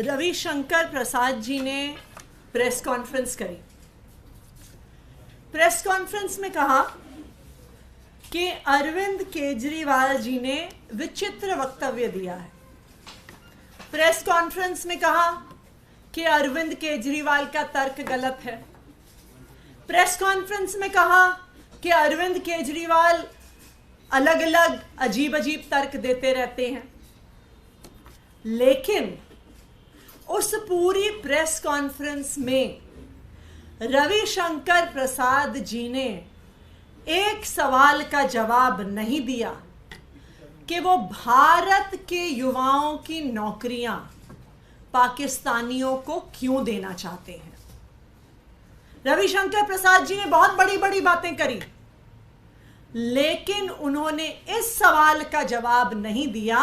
रविशंकर प्रसाद जी ने press conference करी। Press conference में कहा कि अरविंद केजरीवाल जी ने विचित्र वक्तव्य दिया है। प्रेस कॉन्फ्रेंस में कहा कि अरविंद केजरीवाल का तर्क गलत है। प्रेस कॉन्फ्रेंस में कहा कि अरविंद केजरीवाल अलग अलग अजीब अजीब तर्क देते रहते हैं। लेकिन उस पूरी प्रेस कॉन्फ्रेंस में रविशंकर प्रसाद जी ने एक सवाल का जवाब नहीं दिया कि वो भारत के युवाओं की नौकरियां पाकिस्तानियों को क्यों देना चाहते हैं। रविशंकर प्रसाद जी ने बहुत बड़ी बड़ी बातें करी, लेकिन उन्होंने इस सवाल का जवाब नहीं दिया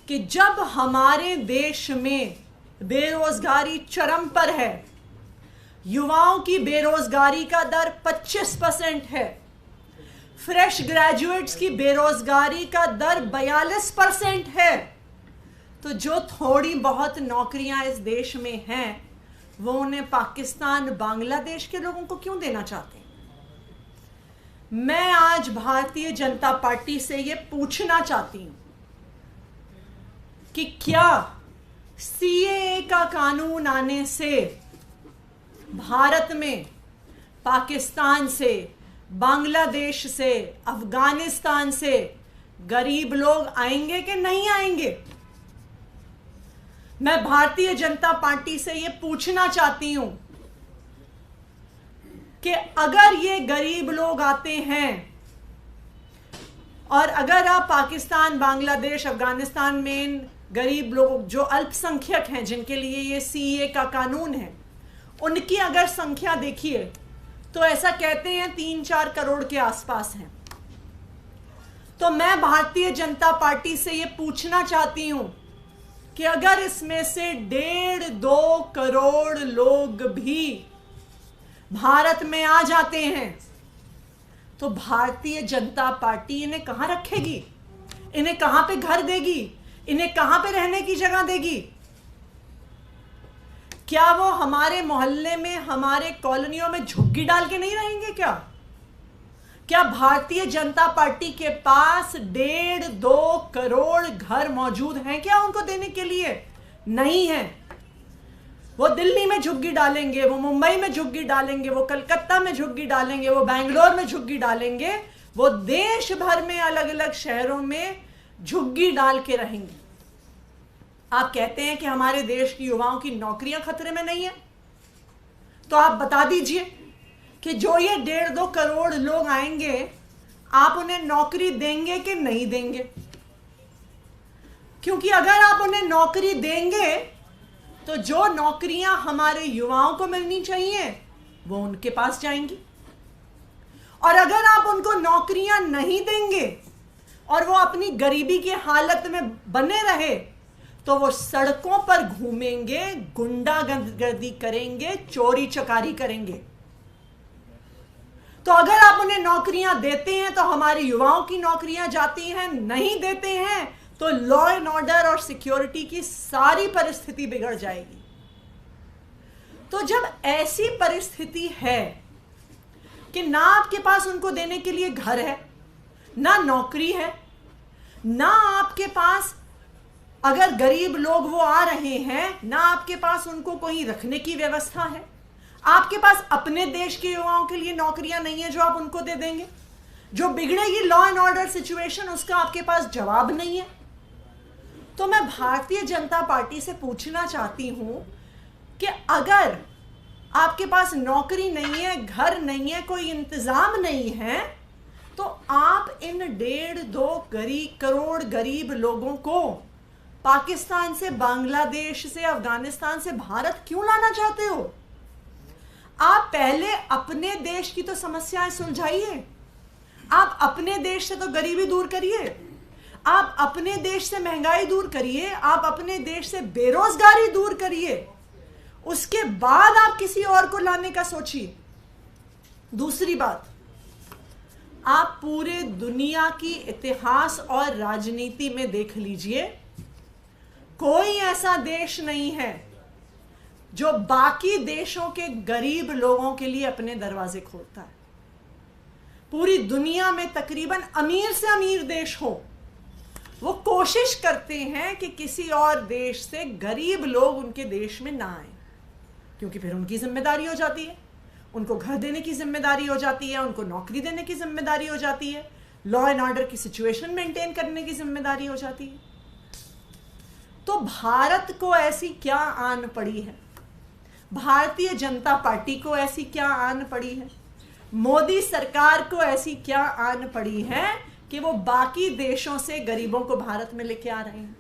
कि जब हमारे देश में बेरोजगारी चरम पर है, युवाओं की बेरोजगारी का दर 25% है, फ्रेश ग्रेजुएट्स की बेरोजगारी का दर 42% है, तो जो थोड़ी बहुत नौकरियां इस देश में हैं वो उन्हें पाकिस्तान बांग्लादेश के लोगों को क्यों देना चाहते हैं। मैं आज भारतीय जनता पार्टी से ये पूछना चाहती हूं कि क्या सीएए का कानून आने से भारत में पाकिस्तान से, बांग्लादेश से, अफगानिस्तान से गरीब लोग आएंगे कि नहीं आएंगे। मैं भारतीय जनता पार्टी से यह पूछना चाहती हूं कि अगर ये गरीब लोग आते हैं और अगर आप पाकिस्तान, बांग्लादेश, अफगानिस्तान में गरीब लोग जो अल्पसंख्यक हैं जिनके लिए ये सीएए का कानून है, उनकी अगर संख्या देखिए तो ऐसा कहते हैं 3-4 करोड़ के आसपास हैं। तो मैं भारतीय जनता पार्टी से ये पूछना चाहती हूं कि अगर इसमें से 1.5-2 करोड़ लोग भी भारत में आ जाते हैं तो भारतीय जनता पार्टी इन्हें कहां रखेगी, इन्हें कहां पे घर देगी, इन्हें कहां पे रहने की जगह देगी। क्या वो हमारे मोहल्ले में, हमारे कॉलोनियों में झुग्गी डाल के नहीं रहेंगे क्या भारतीय जनता पार्टी के पास 1.5-2 करोड़ घर मौजूद हैं क्या उनको देने के लिए? नहीं है। वो दिल्ली में झुग्गी डालेंगे, वो मुंबई में झुग्गी डालेंगे, वो कलकत्ता में झुग्गी डालेंगे, वो बेंगलोर में झुग्गी डालेंगे, वो देश भर में अलग अलग शहरों में झुग्गी डाल के रहेंगे। आप कहते हैं कि हमारे देश की युवाओं की नौकरियां खतरे में नहीं है, तो आप बता दीजिए कि जो ये 1.5-2 करोड़ लोग आएंगे आप उन्हें नौकरी देंगे कि नहीं देंगे। क्योंकि अगर आप उन्हें नौकरी देंगे तो जो नौकरियां हमारे युवाओं को मिलनी चाहिए वो उनके पास जाएंगी, और अगर आप उनको नौकरियां नहीं देंगे और वो अपनी गरीबी की हालत में बने रहे तो वो सड़कों पर घूमेंगे, गुंडागर्दी करेंगे, चोरी चकारी करेंगे। तो अगर आप उन्हें नौकरियां देते हैं तो हमारे युवाओं की नौकरियां जाती हैं, नहीं देते हैं तो लॉ एंड ऑर्डर और सिक्योरिटी की सारी परिस्थिति बिगड़ जाएगी। तो जब ऐसी परिस्थिति है कि ना आपके पास उनको देने के लिए घर है, ना नौकरी है, ना आपके पास, अगर गरीब लोग वो आ रहे हैं, ना आपके पास उनको कहीं रखने की व्यवस्था है, आपके पास अपने देश के युवाओं के लिए नौकरियां नहीं है जो आप उनको दे देंगे, जो बिगड़ेगी लॉ एंड ऑर्डर सिचुएशन उसका आपके पास जवाब नहीं है। तो मैं भारतीय जनता पार्टी से पूछना चाहती हूं कि अगर आपके पास नौकरी नहीं है, घर नहीं है, कोई इंतजाम नहीं है, तो आप इन 1.5-2 करोड़ गरीब लोगों को पाकिस्तान से, बांग्लादेश से, अफगानिस्तान से भारत क्यों लाना चाहते हो? आप पहले अपने देश की तो समस्याएं सुलझाइए। आप अपने देश से तो गरीबी दूर करिए, आप अपने देश से महंगाई दूर करिए, आप अपने देश से बेरोजगारी दूर करिए, उसके बाद आप किसी और को लाने का सोचिए। दूसरी बात, आप पूरे दुनिया की इतिहास और राजनीति में देख लीजिए, कोई ऐसा देश नहीं है जो बाकी देशों के गरीब लोगों के लिए अपने दरवाजे खोलता है। पूरी दुनिया में तकरीबन अमीर से अमीर देश हो, वो कोशिश करते हैं कि किसी और देश से गरीब लोग उनके देश में ना आए, क्योंकि फिर उनकी जिम्मेदारी हो जाती है, उनको घर देने की जिम्मेदारी हो जाती है, उनको नौकरी देने की जिम्मेदारी हो जाती है, लॉ एंड ऑर्डर की सिचुएशन मेंटेन करने की जिम्मेदारी हो जाती है। तो भारत को ऐसी क्या आन पड़ी है, भारतीय जनता पार्टी को ऐसी क्या आन पड़ी है, मोदी सरकार को ऐसी क्या आन पड़ी है कि वो बाकी देशों से गरीबों को भारत में लेके आ रहे हैं?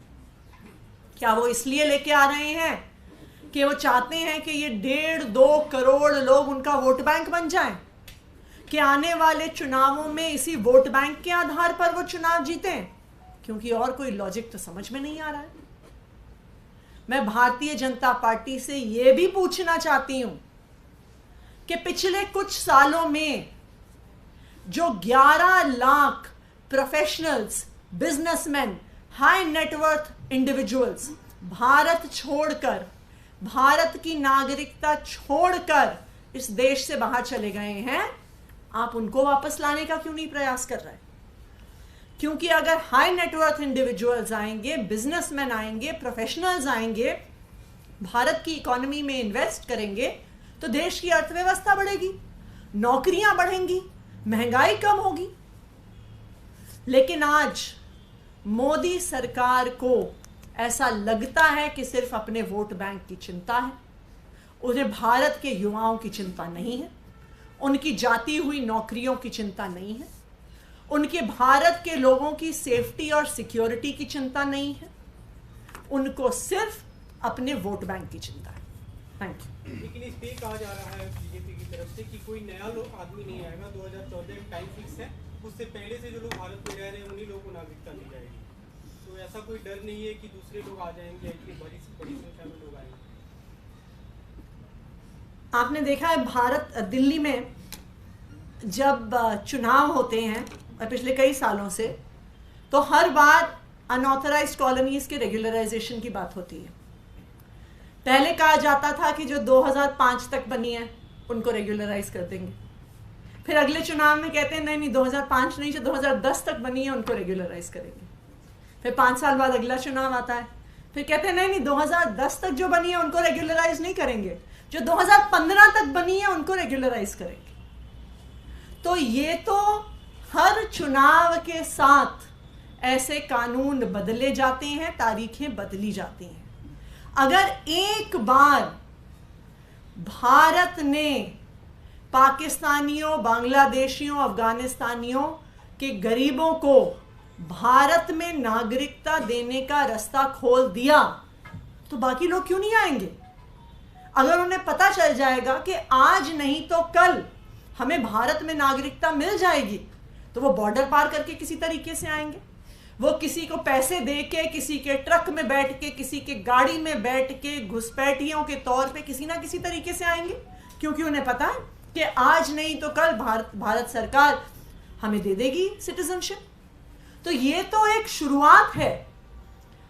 क्या वो इसलिए लेके आ रहे हैं कि वो चाहते हैं कि ये 1.5-2 करोड़ लोग उनका वोट बैंक बन जाएं, कि आने वाले चुनावों में इसी वोट बैंक के आधार पर वो चुनाव जीतें? क्योंकि और कोई लॉजिक तो समझ में नहीं आ रहा है। मैं भारतीय जनता पार्टी से यह भी पूछना चाहती हूं कि पिछले कुछ सालों में जो 11 lakh professionals, businessman, high net worth individuals Bharat छोड़कर, भारत की नागरिकता छोड़कर इस देश से बाहर चले गए हैं, आप उनको वापस लाने का क्यों नहीं प्रयास कर रहे? क्योंकि अगर हाई नेटवर्थ इंडिविजुअल्स आएंगे, बिजनेसमैन आएंगे, प्रोफेशनल्स आएंगे, भारत की इकोनॉमी में इन्वेस्ट करेंगे, तो देश की अर्थव्यवस्था बढ़ेगी, नौकरियां बढ़ेंगी, महंगाई कम होगी। लेकिन आज मोदी सरकार को ऐसा लगता है कि सिर्फ अपने वोट बैंक की चिंता है, उन्हें भारत के युवाओं की चिंता नहीं है, उनकी जाती हुई नौकरियों की चिंता नहीं है, उनके भारत के लोगों की सेफ्टी और सिक्योरिटी की चिंता नहीं है, उनको सिर्फ अपने वोट बैंक की चिंता है। Thank you. लेकिन इस पे कहा जा रहा है बीजेपी की तरफ से कि कोई नया आदमी नहीं आएगा, 2014 में टाइम फिक्स है, उससे पहले से जो लोग भारत में रह रहे हैं उन्हीं लोगों को नागरिकता दी जाएगी। तो ऐसा कोई डर नहीं है कि दूसरे लोग आ जाएंगे, इतनी बड़ी संख्या में लोग आएंगे? आपने देखा है भारत, दिल्ली में जब चुनाव होते हैं पिछले कई सालों से, तो हर बार अनऑथराइज्ड कॉलोनीज के रेगुलराइजेशन की बात होती है। पहले कहा जाता था कि जो 2005 तक बनी है उनको रेगुलराइज कर देंगे, फिर अगले चुनाव में कहते हैं नहीं 2005 नहीं, जो 2010 तक बनी है उनको रेगुलराइज करेंगे। फिर 5 साल बाद अगला चुनाव आता है, फिर कहते हैं नहीं 2010 तक जो बनी है उनको रेगुलराइज नहीं करेंगे, जो 2015 तक बनी है उनको रेगुलराइज करेंगे। तो ये तो हर चुनाव के साथ ऐसे कानून बदले जाते हैं, तारीखें बदली जाती हैं। अगर एक बार भारत ने पाकिस्तानियों, बांग्लादेशियों, अफगानिस्तानियों के गरीबों को भारत में नागरिकता देने का रास्ता खोल दिया, तो बाकी लोग क्यों नहीं आएंगे? अगर उन्हें पता चल जाएगा कि आज नहीं तो कल हमें भारत में नागरिकता मिल जाएगी, तो वो बॉर्डर पार करके किसी तरीके से आएंगे। वो किसी को पैसे दे के, किसी के ट्रक में बैठ के, किसी के गाड़ी में बैठ के, घुसपैठियों के तौर पे किसी ना किसी तरीके से आएंगे, क्योंकि उन्हें पता है कि आज नहीं तो कल भारत सरकार हमें दे देगी सिटीजनशिप। तो ये तो एक शुरुआत है,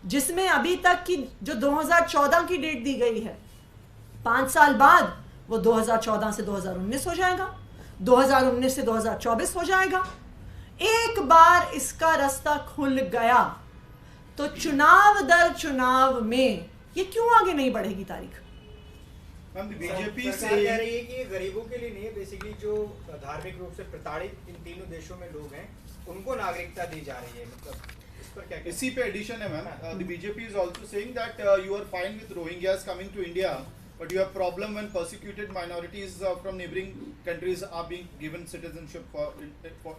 जिसमें अभी तक की जो 2014 की डेट दी गई है, 5 साल बाद वो 2014 से 2019 हो जाएगा, 2019 से 2024 हो जाएगा। एक बार इसका रास्ता खुल गया तो चुनाव दर चुनाव में ये क्यों आगे नहीं बढ़ेगी तारीख? बीजेपी से कह रही है कि ये गरीबों के लिए नहीं है, बेसिकली जो धार्मिक रूप से प्रताड़ित इन तीनों देशों में लोग हैं उनको नागरिकता दी जा रही है। मतलब इस पर क्या? इसी पे एडिशन है ma'am, the BJP is also saying that you are fine with Rohingyas coming to India, but you have problem when persecuted minorities from neighboring countries are being given citizenship for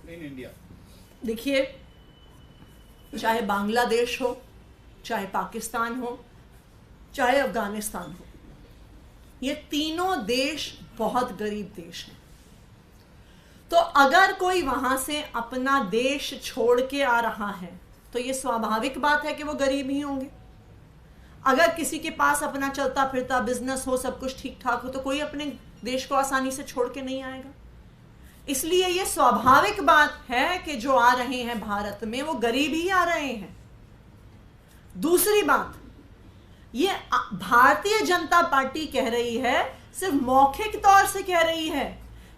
in India. देखिए, चाहे बांग्लादेश हो, चाहे पाकिस्तान हो, चाहे अफगानिस्तान हो, ये तीनों देश बहुत गरीब देश हैं। तो अगर कोई वहां से अपना देश छोड़ के आ रहा है तो ये स्वाभाविक बात है कि वो गरीब ही होंगे। अगर किसी के पास अपना चलता फिरता बिजनेस हो, सब कुछ ठीक ठाक हो, तो कोई अपने देश को आसानी से छोड़ के नहीं आएगा। इसलिए ये स्वाभाविक बात है कि जो आ रहे हैं भारत में वो गरीब ही आ रहे हैं। दूसरी बात, ये भारतीय जनता पार्टी कह रही है, सिर्फ मौखिक तौर से कह रही है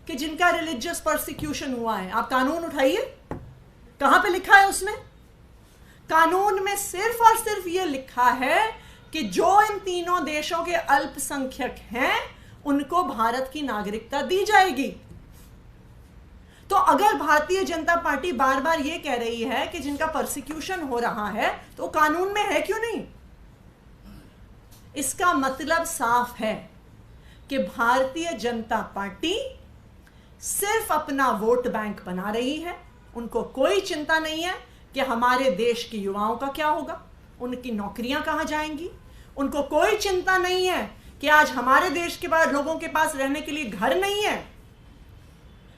कि जिनका रिलीजियस परसिक्यूशन हुआ है। आप कानून उठाइए, कहां पे लिखा है उसमें? कानून में सिर्फ और सिर्फ ये लिखा है कि जो इन तीनों देशों के अल्पसंख्यक हैं उनको भारत की नागरिकता दी जाएगी। तो अगर भारतीय जनता पार्टी बार बार ये कह रही है कि जिनका परसिक्यूशन हो रहा है तो कानून में है क्यों नहीं? इसका मतलब साफ है कि भारतीय जनता पार्टी सिर्फ अपना वोट बैंक बना रही है। उनको कोई चिंता नहीं है कि हमारे देश के युवाओं का क्या होगा, उनकी नौकरियां कहां जाएंगी। उनको कोई चिंता नहीं है कि आज हमारे देश के बाद लोगों के पास रहने के लिए घर नहीं है,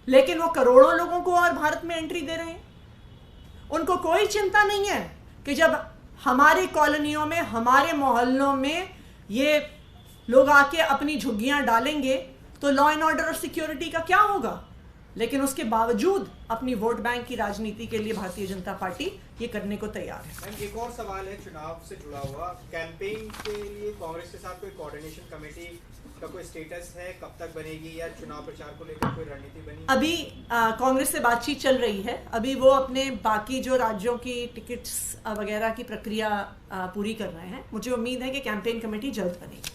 लेकिन वो करोड़ों लोगों को और भारत में एंट्री दे रहे हैं। उनको कोई चिंता नहीं है कि जब हमारी कॉलोनियों में, हमारे मोहल्लों में ये लोग आके अपनी झुग्गियां डालेंगे तो लॉ एंड ऑर्डर और सिक्योरिटी का क्या होगा। लेकिन उसके बावजूद अपनी वोट बैंक की राजनीति के लिए भारतीय जनता पार्टी ये करने को तैयार है। एक और सवाल है चुनाव से जुड़ा हुआ, कैंपेन के लिए कांग्रेस के साथ कोई कोऑर्डिनेशन कमेटी का कोई स्टेटस है, कब तक बनेगी, या चुनाव प्रचार को लेकर कोई रणनीति बनी? अभी कांग्रेस से बातचीत चल रही है। अभी वो अपने बाकी जो राज्यों की टिकट्स वगैरह की प्रक्रिया पूरी कर रहे हैं। मुझे उम्मीद है कि कैंपेन कमेटी जल्द बनेगी।